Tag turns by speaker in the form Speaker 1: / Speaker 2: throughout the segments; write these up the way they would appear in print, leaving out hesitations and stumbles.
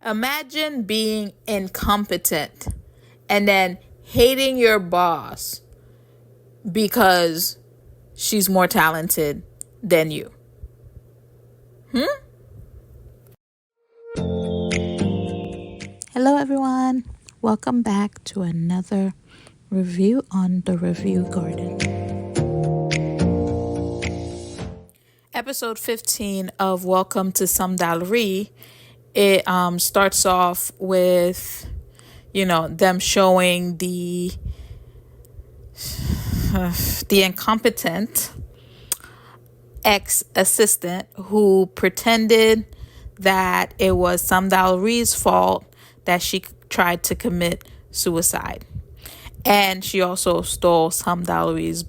Speaker 1: Imagine being incompetent and then hating your boss because she's more talented than you.
Speaker 2: Hello, everyone. Welcome back to another review on the Review Garden.
Speaker 1: Episode 15 of Welcome to Samdal-ri. It starts off with, them showing the incompetent ex-assistant who pretended that it was Samdal-ri's fault that she tried to commit suicide. And she also stole Samdal-ri's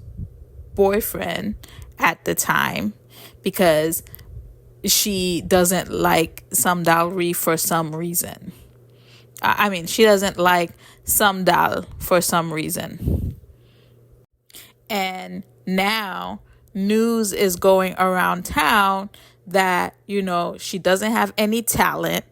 Speaker 1: boyfriend at the time because she doesn't like Samdal-ri for some reason. She doesn't like Samdal for some reason. And now news is going around town that, she doesn't have any talent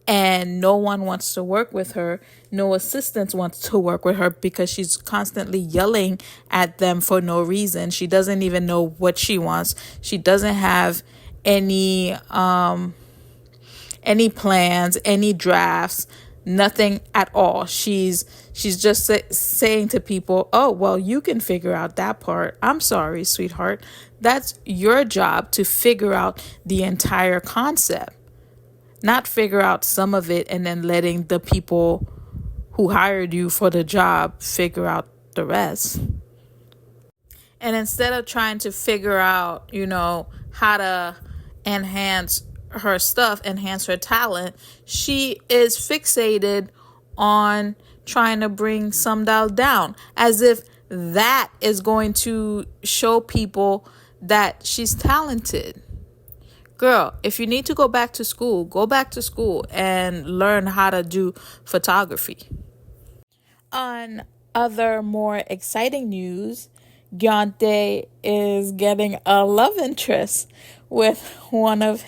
Speaker 1: and no one wants to work with her. No assistants wants to work with her because she's constantly yelling at them for no reason. She doesn't even know what she wants. She doesn't have any plans, any drafts, nothing at all. She's just saying to people, "Oh, well, you can figure out that part. I'm sorry, sweetheart. That's your job to figure out the entire concept, not figure out some of it and then letting the people who hired you for the job figure out the rest." And instead of trying to figure out, how to enhance her stuff, enhance her talent, she is fixated on trying to bring Samdal down, as if that is going to show people that she's talented. Girl, if you need to go back to school and learn how to do photography. On other more exciting news, Gyante is getting a love interest with one of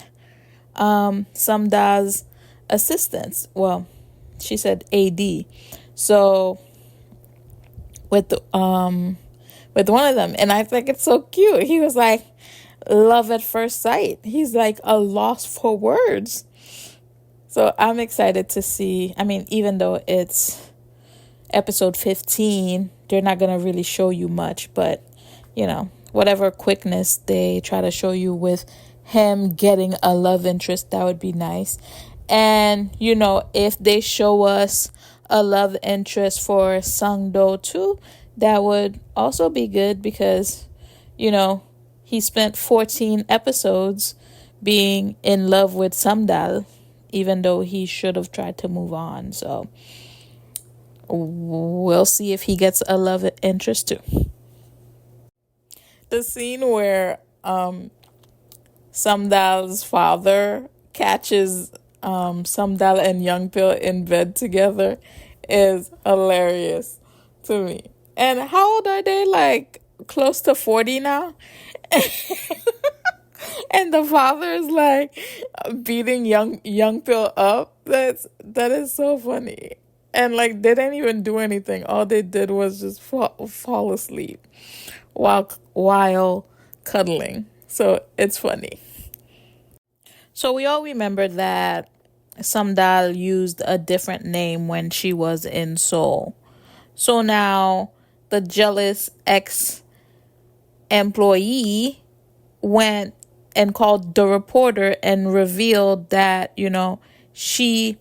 Speaker 1: Samdal's assistants. Well, she said AD. So with one of them, and I think it's so cute. He was like, love at first sight. He's like a loss for words. So I'm excited to see. Even though it's episode 15, they're not going to really show you much, but whatever quickness they try to show you with him getting a love interest, that would be nice. And if they show us a love interest for Sangdo too, that would also be good, because he spent 14 episodes being in love with Samdal, even though he should have tried to move on. So we'll see if he gets a love interest too. The scene where Samdal's father catches Samdal and Youngpil in bed together is hilarious to me. And how old are they? Like close to 40 now? And the father is like beating Youngpil up. That is so funny. And like they didn't even do anything. All they did was just fall asleep while cuddling. So it's funny. So we all remember that Samdal used a different name when she was in Seoul. So now the jealous ex-employee went and called the reporter and revealed that, she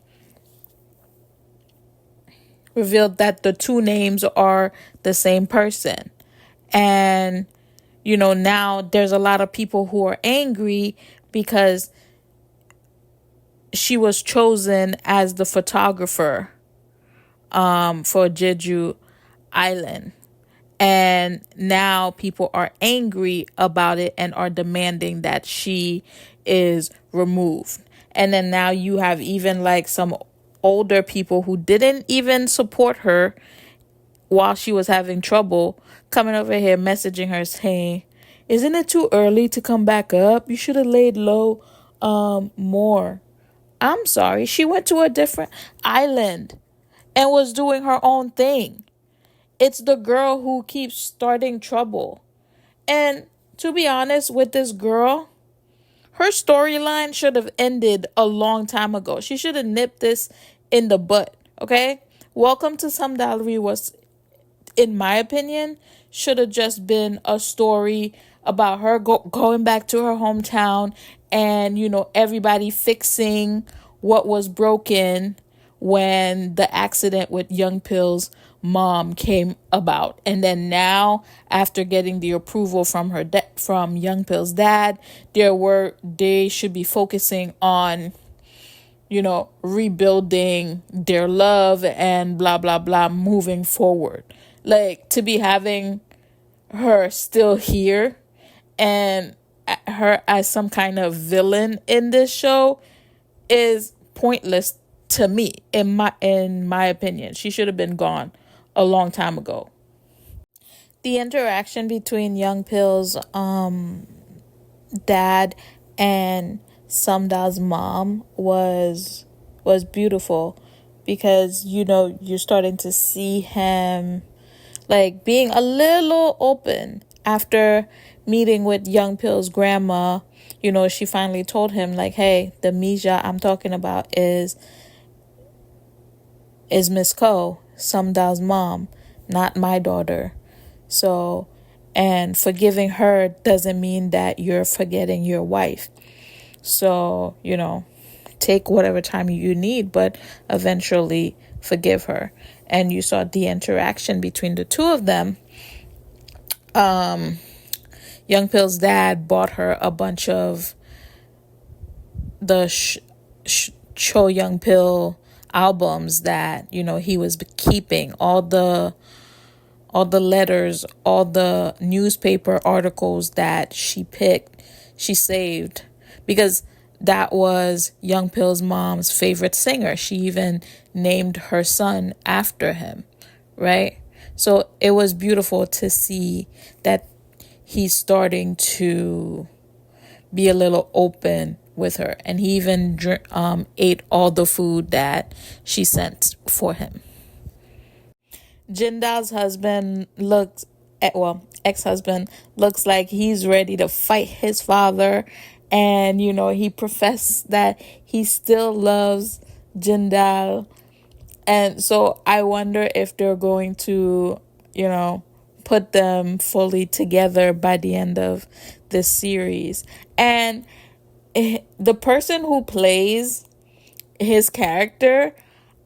Speaker 1: revealed that the two names are the same person. And, now there's a lot of people who are angry because she was chosen as the photographer for Jeju Island. And now people are angry about it and are demanding that she is removed. And then now you have even like some older people who didn't even support her while she was having trouble coming over here messaging her saying, "Isn't it too early to come back up? You should have laid low more." I'm sorry. She went to a different island and was doing her own thing. It's the girl who keeps starting trouble. And to be honest with this girl, her storyline should have ended a long time ago. She should have nipped this in the butt, okay? Welcome to Samdal-ri was, in my opinion, should have just been a story about her going back to her hometown and, everybody fixing what was broken when the accident with Young Pill's mom came about. And then now, after getting the approval from from Young Pill's dad, they should be focusing on rebuilding their love and blah, blah, blah, moving forward. Like, to be having her still here and her as some kind of villain in this show is pointless to me, in my opinion. She should have been gone a long time ago. The interaction between Young Pill's dad and Samdal's mom was beautiful, because you're starting to see him like being a little open after meeting with Young Pill's grandma. She finally told him, like, hey, the Mija I'm talking about is Miss Ko, Samdal's mom, not my daughter. So, and forgiving her doesn't mean that you're forgetting your wife. So, take whatever time you need, but eventually forgive her. And you saw the interaction between the two of them. Young Pill's dad bought her a bunch of the Cho Young Pill albums that he was keeping, all the letters, all the newspaper articles that she saved, because that was Young Pill's mom's favorite singer. She even named her son after him, right? So it was beautiful to see that he's starting to be a little open with her. And he even ate all the food that she sent for him. Jindal's ex-husband looks like he's ready to fight his father. And, he professed that he still loves Jindal. And so I wonder if they're going to, put them fully together by the end of this series. And the person who plays his character,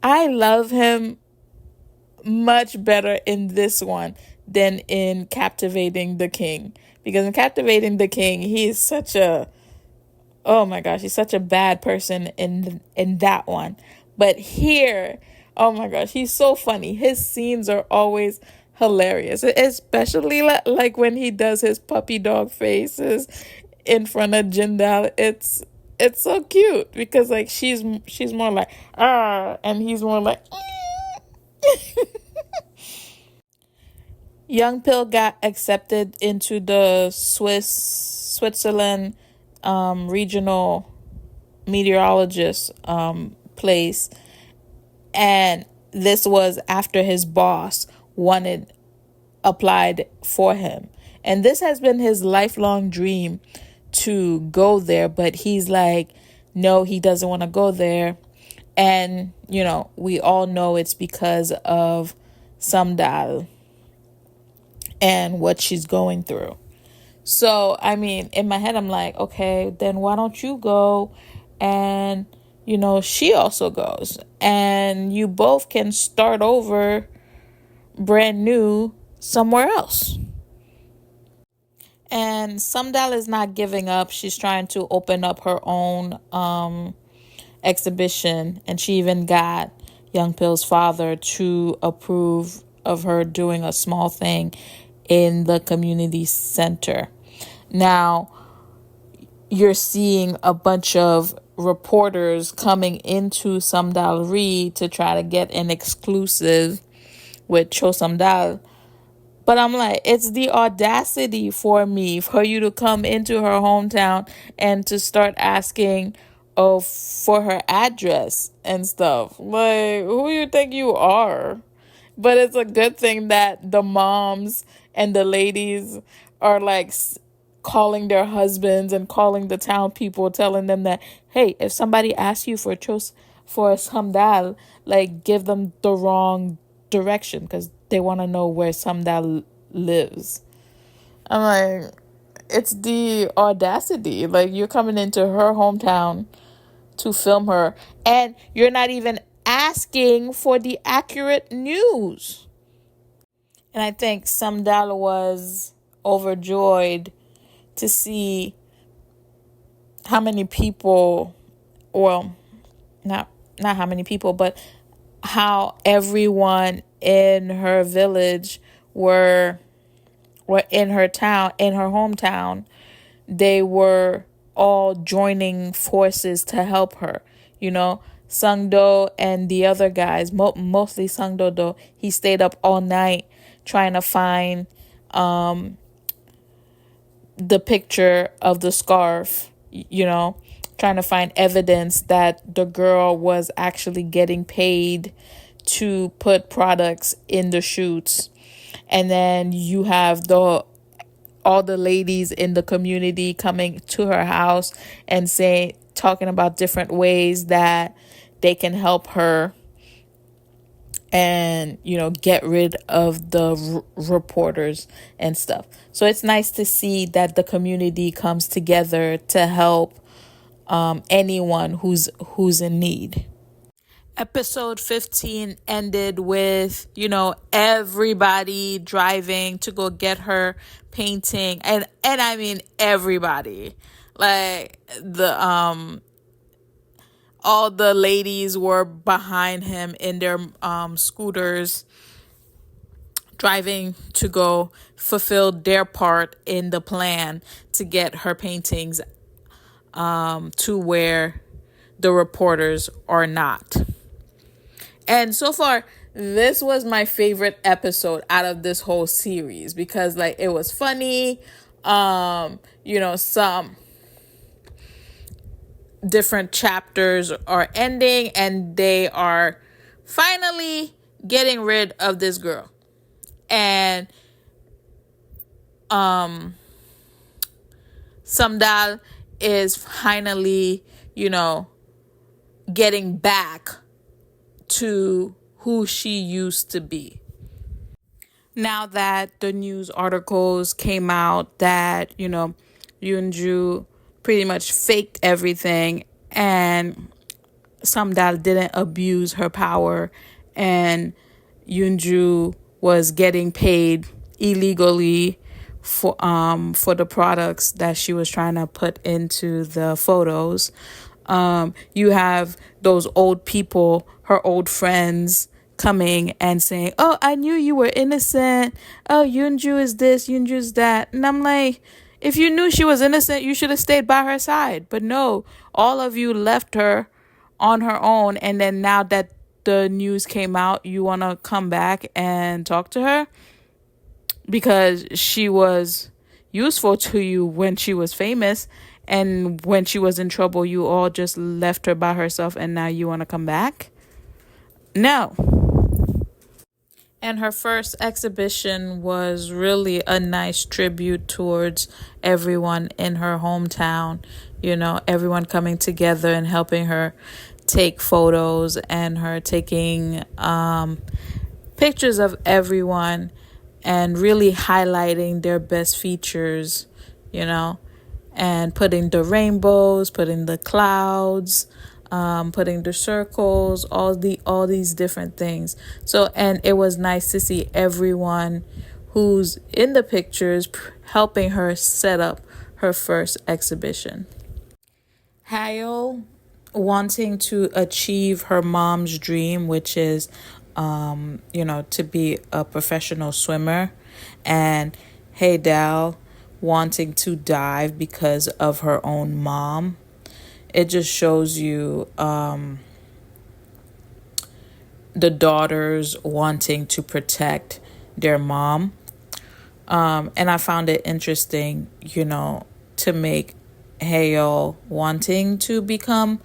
Speaker 1: I love him much better in this one than in Captivating the King. Because in Captivating the King, he's such a, oh my gosh, he's such a bad person in that one. But here, oh my gosh, he's so funny. His scenes are always hilarious, especially like when he does his puppy dog faces in front of Jindal. It's so cute, because like she's more like and he's more like Young Pill got accepted into the Switzerland regional meteorologist place, and this was after his boss applied for him, and this has been his lifelong dream to go there, but he's like, no, he doesn't want to go there. And we all know it's because of Samdal and what she's going through. So, I mean, in my head, I'm like, okay, then why don't you go? And, she also goes. And you both can start over brand new somewhere else. And Samdal is not giving up. She's trying to open up her own exhibition. And she even got Young Pill's father to approve of her doing a small thing in the community center. Now, you're seeing a bunch of reporters coming into Samdal-ri to try to get an exclusive with Cho Samdal. But I'm like, it's the audacity for me for you to come into her hometown and to start asking, oh, for her address and stuff. Like, who you think you are? But it's a good thing that the moms and the ladies are like calling their husbands and calling the town people, telling them that, hey, if somebody asks you for for a samdal, like give them the wrong direction because they want to know where samdal lives. I'm like, it's the audacity. Like, you're coming into her hometown to film her, and you're not even asking for the accurate news. And I think Samdal was overjoyed to see how many people, well, not how many people, but how everyone in her village were in her town, in her hometown, they were all joining forces to help her. You know, Sungdo and the other guys, mostly Sungdo though, he stayed up all night trying to find the picture of the scarf, you know, trying to find evidence that the girl was actually getting paid to put products in the shoots. And then you have all the ladies in the community coming to her house and talking about different ways that they can help her and, you know, get rid of the reporters and stuff. So it's nice to see that the community comes together to help anyone who's in need. Episode 15 ended with, you know, everybody driving to go get her painting, and I mean everybody. Like, the all the ladies were behind him in their scooters, driving to go fulfill their part in the plan to get her paintings to where the reporters are not. And so far, this was my favorite episode out of this whole series because, like, it was funny. You know, some different chapters are ending and they are finally getting rid of this girl. And Samdal is finally, you know, getting back to who she used to be. Now that the news articles came out that, you know, Yoonju pretty much faked everything and Samdal didn't abuse her power and Yoonju was getting paid illegally for the products that she was trying to put into the photos. You have those old people, her old friends, coming and saying, oh, I knew you were innocent. Oh, Yoonju is this, Yoonju is that. And I'm like, if you knew she was innocent, you should have stayed by her side. But no, all of you left her on her own. And then now that the news came out, you want to come back and talk to her because she was useful to you when she was famous. And when she was in trouble, you all just left her by herself and now you want to come back? No. And her first exhibition was really a nice tribute towards everyone in her hometown. You know, everyone coming together and helping her take photos and her taking pictures of everyone and really highlighting their best features, you know, and putting the rainbows, putting the clouds, putting the circles, all these different things. So, and it was nice to see everyone who's in the pictures helping her set up her first exhibition. Hayo, wanting to achieve her mom's dream, which is, you know, to be a professional swimmer, and Haydal wanting to dive because of her own mom. It just shows you the daughters wanting to protect their mom. And I found it interesting, you know, to make Hayo wanting to become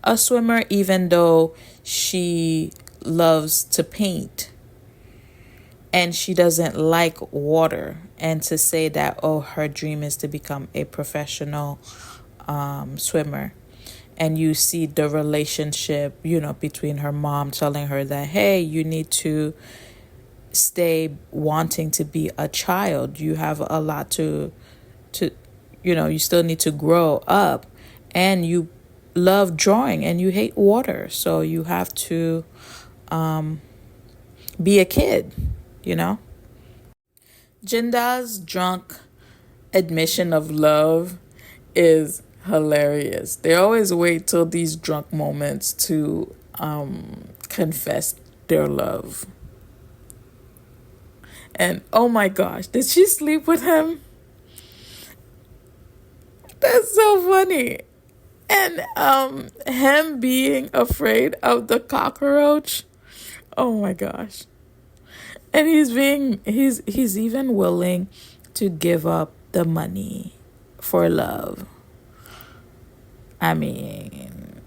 Speaker 1: a swimmer, even though she loves to paint and she doesn't like water. And to say that, oh, her dream is to become a professional swimmer. And you see the relationship, between her mom telling her that, hey, you need to stay wanting to be a child. You have a lot to you still need to grow up, and you love drawing and you hate water. So you have to be a kid, you know? Jindal's drunk admission of love is hilarious. They always wait till these drunk moments to confess their love. And oh my gosh, did she sleep with him? That's so funny. And him being afraid of the cockroach. Oh my gosh. And he's even willing to give up the money for love. I mean,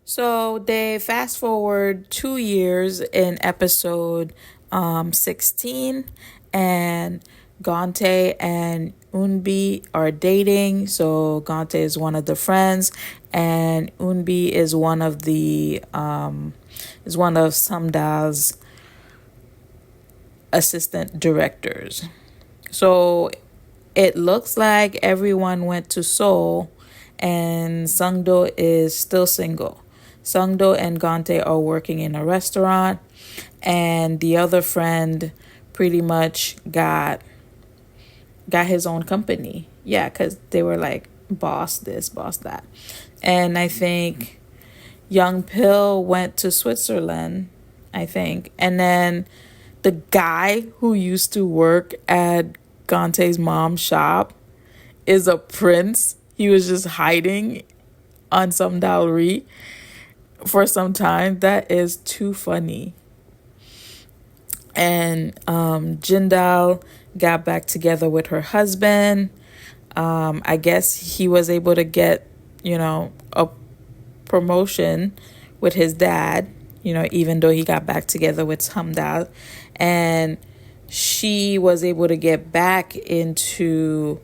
Speaker 1: so they fast forward 2 years in episode 16, and Gante and Unbi are dating. So Gante is one of the friends, and Unbi is one of Samdal's assistant directors. So it looks like everyone went to Seoul, and Sangdo is still single. Sangdo and Gante are working in a restaurant, and the other friend pretty much got his own company. Yeah, because they were like, boss this, boss that. And I think Young Pill went to Switzerland, I think. And then the guy who used to work at Gante's mom's shop is a prince. He was just hiding on Samdal-ri for some time. That is too funny. And Jindal got back together with her husband. I guess he was able to get, a promotion with his dad, even though he got back together with Samdal. And she was able to get back into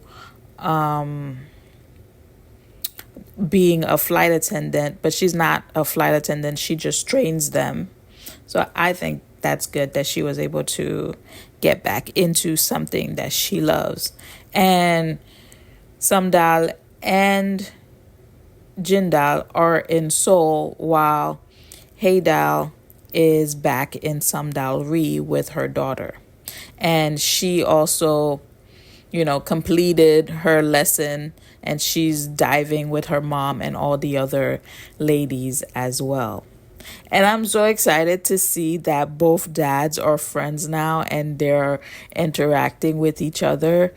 Speaker 1: being a flight attendant, but she's not a flight attendant. She just trains them. So I think that's good that she was able to get back into something that she loves. And Samdal and Jindal are in Seoul, while Haydal is back in Samdal-ri with her daughter. And she also, completed her lesson, and she's diving with her mom and all the other ladies as well. And I'm so excited to see that both dads are friends now and they're interacting with each other.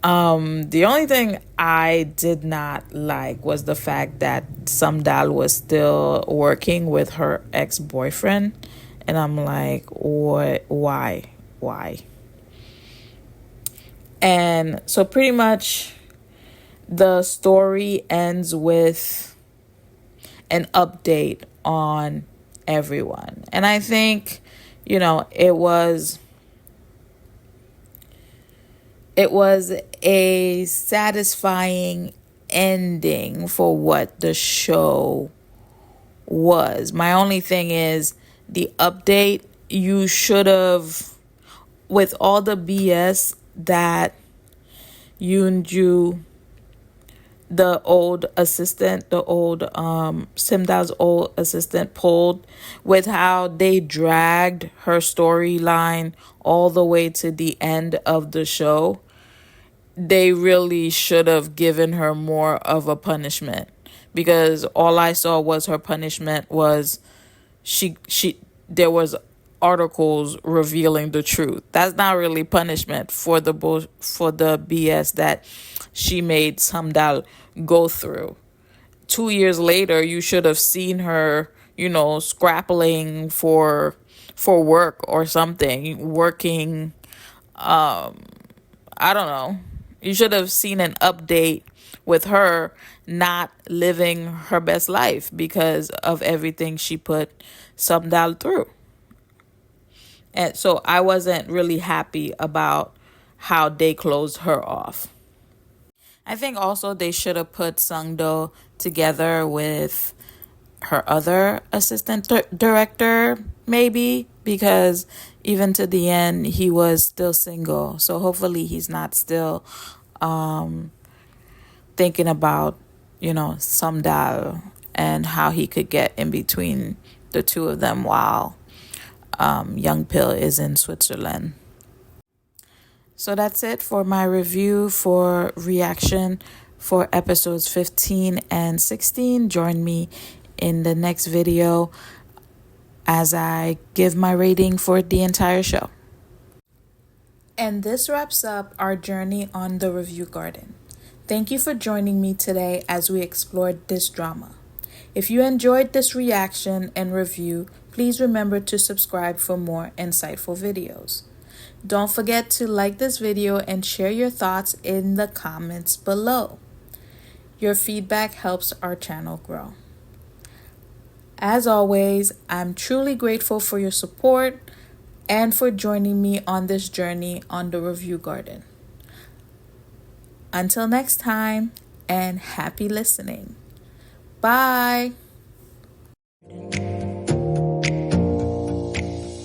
Speaker 1: The only thing I did not like was the fact that Samdal was still working with her ex-boyfriend. And I'm like, what? Why? And so pretty much the story ends with an update on everyone. And I think, it was a satisfying ending for what the show was. My only thing is the update. You should have, with all the BS that Yoonju, the old Simdal's old assistant, pulled, with how they dragged her storyline all the way to the end of the show. They really should have given her more of a punishment, because all I saw was her punishment was there was articles revealing the truth. That's not really punishment for the BS that she made Samdal go through. 2 years later, you should have seen her, scrappling for work or something, working, I don't know, You should have seen an update with her not living her best life because of everything she put Samdal through. And so I wasn't really happy about how they closed her off. I think also they should have put Sungdo together with her other assistant director, maybe, because even to the end, he was still single. So hopefully he's not still thinking about, Samdal and how he could get in between the two of them while Young Pill is in Switzerland. So that's it for my review for reaction for episodes 15 and 16. Join me in the next video as I give my rating for the entire show. And this wraps up our journey on the Review Garden. Thank you for joining me today as we explored this drama. If you enjoyed this reaction and review, please remember to subscribe for more insightful videos. Don't forget to like this video and share your thoughts in the comments below. Your feedback helps our channel grow. As always, I'm truly grateful for your support and for joining me on this journey on the Review Garden. Until next time, and happy listening. Bye.